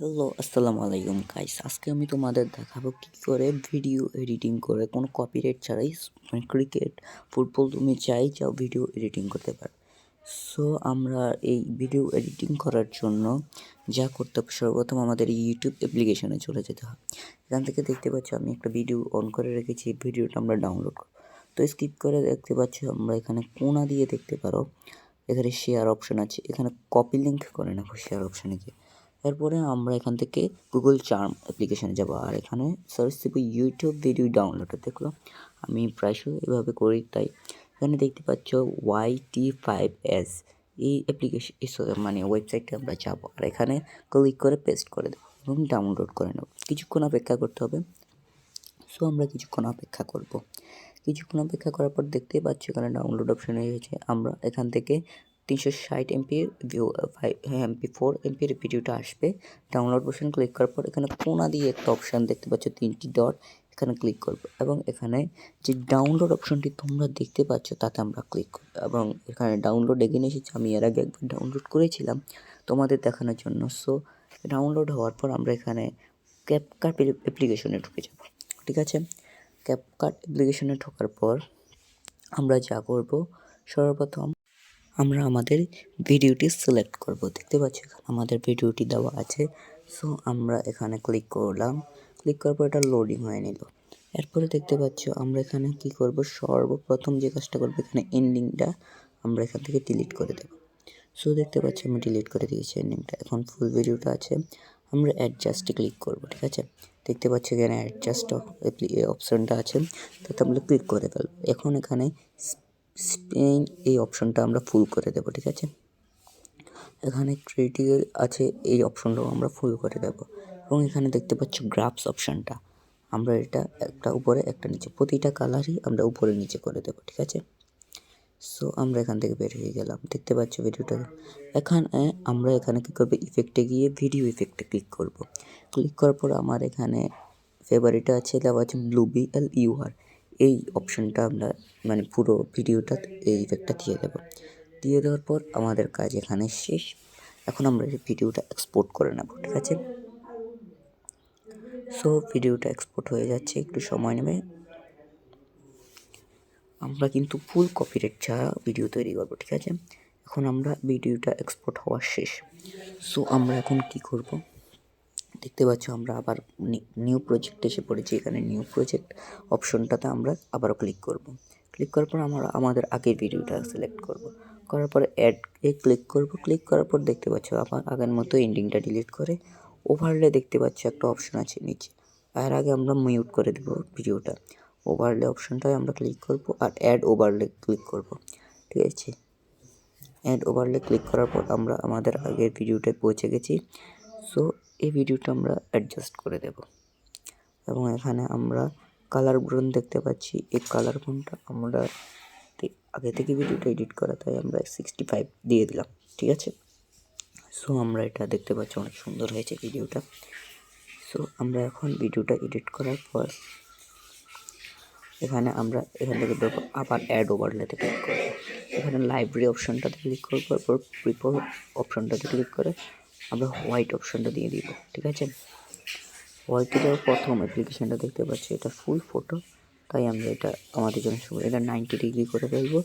Hello, আসসালামু আলাইকুম guys. আজকে আমি তোমাদের দেখাবো কী করে ভিডিও এডিটিং করে কোনো কপিরাইট ছাড়াই ক্রিকেট, ফুটবল তুমি চাও ভিডিও এডিটিং করতে পারো। সো আমরা এই ভিডিও এডিটিং করার জন্য যা করতে হবে, সর্বপ্রথম আমাদের ইউটিউব অ্যাপ্লিকেশনে চলে যেতে হয়। এখান থেকে দেখতে পাচ্ছ আমি একটা ভিডিও অন করে রেখেছি, ভিডিওটা আমরা ডাউনলোড করব। তো স্কিপ করে দেখতে পাচ্ছ আমরা এখানে কোণা দিয়ে দেখতে পারো, এখানে শেয়ার অপশন আছে, এখানে কপি লিঙ্ক করে নেবো শেয়ার অপশানে গিয়ে। এরপরে আমরা এখান থেকে গুগল চার্ম অ্যাপ্লিকেশানে যাব, আর এখানে সার্চ দেব ইউটিউব ভিডিও ডাউনলোড। দেখলো আমি প্রায়শই এভাবে করি, তাই এখানে দেখতে পাচ্ছ YT5S এই অ্যাপ্লিকেশন মানে ওয়েবসাইটে আমরা যাবো, আর এখানে ক্লিক করে পেস্ট করে দেবো এবং ডাউনলোড করে নেব। কিছুক্ষণ অপেক্ষা করতে হবে। সো আমরা কিছুক্ষণ অপেক্ষা করব। কিছুক্ষণ অপেক্ষা করার পর দেখতেই পাচ্ছ এখানে ডাউনলোড অপশন হয়ে গেছে। আমরা এখান থেকে 360 এমপির MP4 এমপির ভিডিওটা আসবে। ডাউনলোড অপশন ক্লিক করার পর এখানে কোণা দিয়ে একটা অপশান দেখতে পাচ্ছ, 3টি ডট, এখানে ক্লিক করব এবং এখানে যে ডাউনলোড অপশনটি তোমরা দেখতে পাচ্ছ তাতে আমরা ক্লিক করব এবং এখানে ডাউনলোড এগিয়ে এসেছে। আমি এর আগে একবার ডাউনলোড করেছিলাম তোমাদের দেখানোর জন্য। সো ডাউনলোড হওয়ার পর আমরা এখানে ক্যাপকাট অ্যাপ্লিকেশনে ঢুকে যাব। ঠিক আছে, ক্যাপকাট অ্যাপ্লিকেশনে ঢোকার পর আমরা যা করব, সর্বপ্রথম আমরা আমাদের ভিডিওটি সিলেক্ট করব। দেখতে পাচ্ছি এখানে আমাদের ভিডিওটি দেওয়া আছে। সো আমরা এখানে ক্লিক করলাম। ক্লিক করার পর এটা লোডিং হয়ে নিল। এরপরে দেখতে পাচ্ছ আমরা এখানে কি করব, সর্বপ্রথম যে কাজটা করবো, এখানে এন্ডিংটা আমরা এখান থেকে ডিলিট করে দেব। সো দেখতে পাচ্ছি আমি ডিলিট করে দিয়েছি এন্ডিংটা। এখন ফুল ভিডিওটা আছে, আমরা অ্যাডজাস্টে ক্লিক করব। ঠিক আছে, দেখতে পাচ্ছি এখানে অ্যাডজাস্ট অপশানটা আছে, তাতে আমরা ক্লিক করে ফেলব। এখন এখানে স্পেন এই অপশানটা আমরা ফুল করে দেব। ঠিক আছে, এখানে ক্রিয়েটিভ আছে, এই অপশনটাও আমরা ফুল করে দেব। এবং এখানে দেখতে পাচ্ছ গ্রাফস অপশানটা, আমরা এটা একটা উপরে একটা নিচে, প্রতিটা কালারই আমরা উপরে নিচে করে দেব। ঠিক আছে, সো আমরা এখান থেকে বের হয়ে গেলাম। দেখতে পাচ্ছ ভিডিওটা। এখানে আমরা এখানে কী করবো, ইফেক্টে গিয়ে ভিডিও ইফেক্টে ক্লিক করব। ক্লিক করার পর আমার এখানে ফেভারিটে আছে, দেওয়া আছে BLUR। এই অপশানটা আমরা মানে পুরো ভিডিওটা এই ইফেক্টটা দিয়ে দেবো। দিয়ে দেওয়ার পর আমাদের কাজ এখানে শেষ। এখন আমরা এই ভিডিওটা এক্সপোর্ট করে নেব। ঠিক আছে, সো ভিডিওটা এক্সপোর্ট হয়ে যাচ্ছে, একটু সময় নেবে। আমরা কিন্তু ফুল কপিরাইট ছাড়া ভিডিও তৈরি করব। ঠিক আছে, এখন আমরা ভিডিওটা এক্সপোর্ট হওয়া শেষ। সো আমরা এখন কি করব, দেখতে পাচ্ছ আমরা আবার নিউ প্রজেক্ট এসে পড়েছি। এখানে নিউ প্রজেক্ট অপশনটাতে আমরা আবারও ক্লিক করব। ক্লিক করার পর আমরা আমাদের আগের ভিডিওটা সিলেক্ট করব। করার পরে অ্যাড এ ক্লিক করব। ক্লিক করার পর দেখতে পাচ্ছ আবার আগের মতো এন্ডিংটা ডিলিট করে ওভারলে দেখতে পাচ্ছ একটা অপশন আছে নিচে। এর আগে আমরা মিউট করে দেব ভিডিওটা। ওভারলে অপশনটায় আমরা ক্লিক করব আর অ্যাড ওভারলে ক্লিক করব। ঠিক আছে, অ্যাড ওভারলে ক্লিক করার পর আমরা আমাদের আগের ভিডিওটায় পৌঁছে গেছি। সো এই ভিডিওটা আমরা অ্যাডজাস্ট করে দেব এবং এখানে আমরা কালার ব্রোন দেখতে পাচ্ছি। এই কালার ব্রোনটা আমরা আগে থেকে ভিডিওটা এডিট করা, তাই আমরা 65 দিয়ে দিলাম। ঠিক আছে, সো আমরা এটা দেখতে পাচ্ছি অনেক সুন্দর হয়েছে ভিডিওটা। সো আমরা এখন ভিডিওটা এডিট করার পর এখানে আমরা এখান থেকে দেবো আবার অ্যাড ওভারলেতে ক্লিক করব। এখানে লাইব্রেরি অপশানটাতে ক্লিক করবার পর প্রিপোর অপশানটাতে ক্লিক করে আমরা হোয়াইট অপশানটা দিয়ে দিব। ঠিক আছে, হোয়াইটে দেওয়ার প্রথম অ্যাপ্লিকেশানটা দেখতে পাচ্ছি, এটা ফুল ফটো, তাই আমরা এটা আমাদের জন্য এটা 90 ডিগ্রি করে ফেলবো।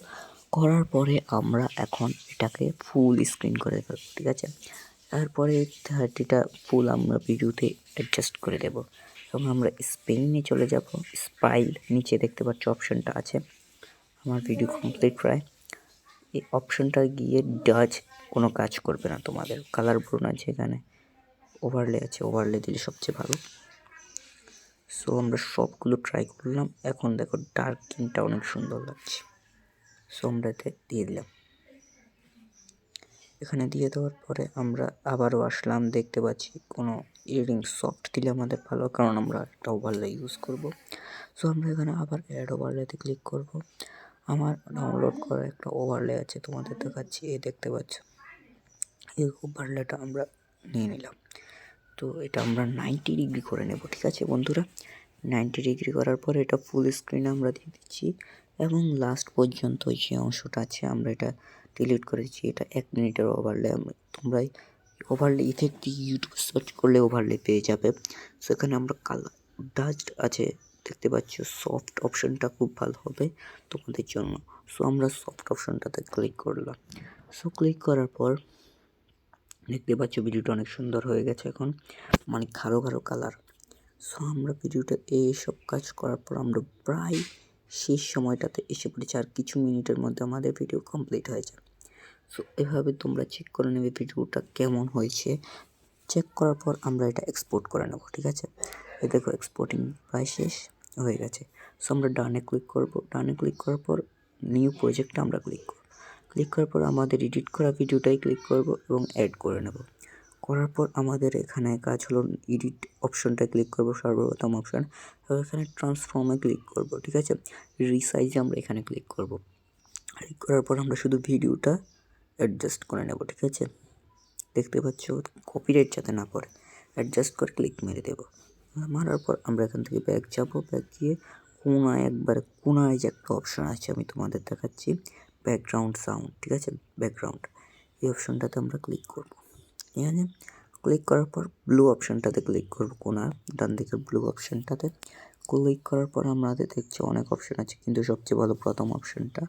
করার পরে আমরা এখন এটাকে ফুল স্ক্রিন করে ফেলবো। ঠিক আছে, তারপরে 30টা ফুল আমরা ভিডিওতে অ্যাডজাস্ট করে দেব এবং আমরা স্পেনে চলে যাব। স্পাইল নিচে দেখতে পাচ্ছ অপশানটা আছে। আমার ভিডিও কমপ্লিট প্রায়। এই অপশানটা গিয়ে ডাচ কোনো কাজ করবে না, তোমাদের কালার ব্রোন আছে, এখানে ওভারলে আছে, ওভারলে দিলে সবচেয়ে ভালো। সো আমরা সবগুলো ট্রাই করলাম। এখন দেখো ডার্ক কিনটা অনেক সুন্দর লাগছে। সো আমরা এতে দিয়ে দিলাম। এখানে দিয়ে দেওয়ার পরে আমরা আবারও আসলাম, দেখতে পাচ্ছি কোনো এডিটিং সফট দিলে আমাদের ভালো, কারণ আমরা একটা ওভারলে ইউজ করব। সো আমরা এখানে আবার অ্যাড ওভারলেতে ক্লিক করব। আমার ডাউনলোড করা একটা ওভারলে আছে, তোমাদের দেখাচ্ছি, এই দেখতে পাচ্ছ। এই ওভারলেটা আমরা নিয়ে নিলাম। তো এটা আমরা 90 ডিগ্রি করে নেব। ঠিক আছে বন্ধুরা, 90 ডিগ্রি করার পরে এটা ফুল স্ক্রিন আমরা দিয়ে দিচ্ছি এবং লাস্ট পর্যন্ত যে অংশটা আছে আমরা এটা ডিলিট করে দিচ্ছি। এটা 1 মিনিটের ওভারলে, তোমরা এই ওভারলে ইফেক্ট দিয়ে ইউটিউব সার্চ করলে ওভারলে পেয়ে যাবে। সেখানে আমরা কালার ডাস্ট আছে দেখতে পাচ্ছ, সফট অপশনটা খুব ভালো হবে তোমাদের জন্য। সো আমরা সফট অপশনটাতে ক্লিক করলাম। সো ক্লিক করার পর দেখতে পাচ্ছ ভিডিওটা অনেক সুন্দর হয়ে গেছে এখন, মানে গাঢ় গাঢ় কালার। সো আমরা ভিডিওটা এইসব কাজ করার পর আমরা প্রায় শেষ সময়টাতে এসে পড়েছি, আর কিছু মিনিটের মধ্যে আমাদের ভিডিও কমপ্লিট হয়ে যাবে। সো এভাবে তোমরা চেক করে নেবে ভিডিওটা কেমন হয়েছে। চেক করার পর আমরা এটা এক্সপোর্ট করে নেব, ঠিক আছে। এই দেখো এক্সপোর্টিং প্রায় শেষ হয়ে গেছে। সো আমরা ডানে ক্লিক করব। ডানে ক্লিক করার পর নিউ প্রজেক্টে আমরা ক্লিক করব। ক্লিক করার পর আমাদের এডিট করা ভিডিওটাই ক্লিক করব এবং অ্যাড করে নেব। করার পর আমাদের এখানে কাজ হলো এডিট অপশনটা ক্লিক করব, সর্বপ্রথম অপশন। এবং এখানে ট্রান্সফর্মে ক্লিক করব, ঠিক আছে। রিসাইজে আমরা এখানে ক্লিক করব। ক্লিক করার পর আমরা শুধু ভিডিওটা অ্যাডজাস্ট করে নেব, ঠিক আছে। দেখতে পাচ্ছ কপিরাইট যাতে না পড়ে, অ্যাডজাস্ট করে ক্লিক মেরে দেবো। মারার পর আমরা এখান থেকে ব্যাক যাব। ব্যাক গিয়ে কোনায় যে একটা অপশন আছে আমি তোমাদের দেখাচ্ছি, ব্যাকগ্রাউন্ড সাউন্ড, ঠিক আছে। ব্যাকগ্রাউন্ড এই অপশনটাতে আমরা ক্লিক করব, ঠিক আছে। ক্লিক করার পর ব্লু অপশনটাতে ক্লিক করব, কোনার ডান দিকের ব্লু অপশনটাতে ক্লিক করার পর আমাদের দেখছি অনেক অপশন আছে, কিন্তু সবচেয়ে ভালো প্রথম অপশনটা,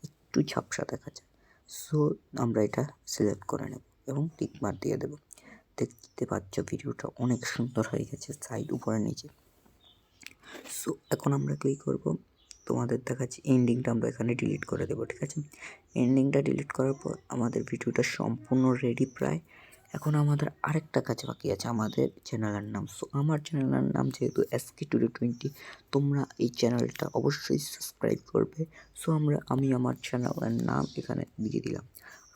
একটু ঝাপসা দেখা যায়। সো আমরা এটা সিলেক্ট করে নেব এবং টিক মার দিয়ে দেব। দেখতে পাচ্ছ ভিডিওটা অনেক সুন্দর হয়ে গেছে সাইড উপরে নিচে। সো এখন আমরা কী করব, তোমাদের দেখাচ্ছি এন্ডিংটা আমরা এখানে ডিলিট করে দেবো, ঠিক আছে। এন্ডিংটা ডিলিট করার পর আমাদের ভিডিওটা সম্পূর্ণ রেডি প্রায়। এখন আমাদের আরেকটা কাজ বাকি আছে, আমাদের চ্যানেলের নাম। সো আমার চ্যানেলের নাম যেহেতু SK2020, তোমরা এই চ্যানেলটা অবশ্যই সাবস্ক্রাইব করবে। সো আমি আমার চ্যানেলের নাম এখানে দিয়ে দিলাম।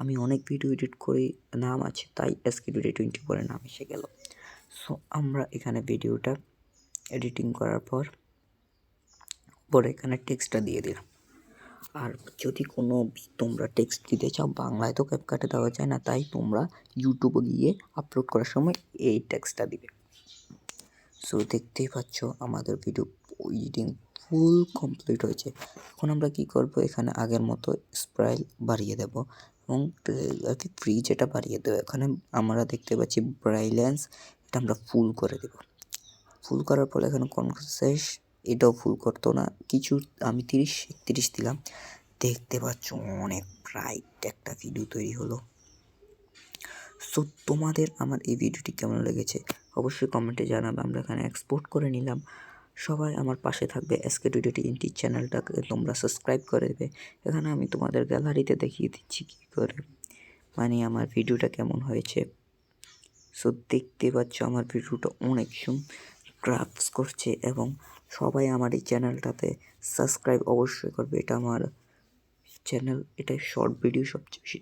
আমি অনেক ভিডিও এডিট করি, নাম আছে, তাই SK2020 বলে নাম এসে গেল। সো আমরা এখানে ভিডিওটা এডিটিং করার পর পরে এখানে টেক্সটটা দিয়ে দিলাম। আর যদি কোনো তোমরা টেক্সট দিতে চাও, বাংলায় তো ক্যাপকাটে দেওয়া যায় না, তাই তোমরা ইউটিউবে গিয়ে আপলোড করার সময় এই টেক্সটটা দিবে। সো দেখতেই পাচ্ছ আমাদের ভিডিও এডিটিং ফুল কমপ্লিট হয়েছে। এখন আমরা কি করব, এখানে আগের মতো স্প্রাইল বাড়িয়ে দেব এবং আর কি ফ্রি যেটা বাড়িয়ে দেবো। এখানে আমরা দেখতে পাচ্ছি ব্রাইলেন্স, এটা আমরা ফুল করে দেব। ফুল করার পর এখানে কনসেস, এটাও ফুল করতো না কিছু, আমি 30-31 দিলাম। দেখতে পাচ্ছ অনেক ব্রাইট একটা ভিডিও তৈরি হলো। সো তোমাদের আমার এই ভিডিওটি কেমন লেগেছে অবশ্যই কমেন্টে জানাবে। আমরা এখানে এক্সপোর্ট করে নিলাম। সবাই আমার পাশে থাকবে, SK2020 চ্যানেলটাকে তোমরা সাবস্ক্রাইব করে দেবে। এখানে আমি তোমাদের গ্যালারিতে দেখিয়ে দিচ্ছি কী করে, মানে আমার ভিডিওটা কেমন হয়েছে। সো দেখতে পাচ্ছ আমার ভিডিওটা অনেক ক্রাফটস করছে, এবং সবাই আমার এই চ্যানেলটাতে সাবস্ক্রাইব অবশ্যই করবে। এটা আমার চ্যানেল, এটা শর্ট ভিডিও সবচেয়ে বেশি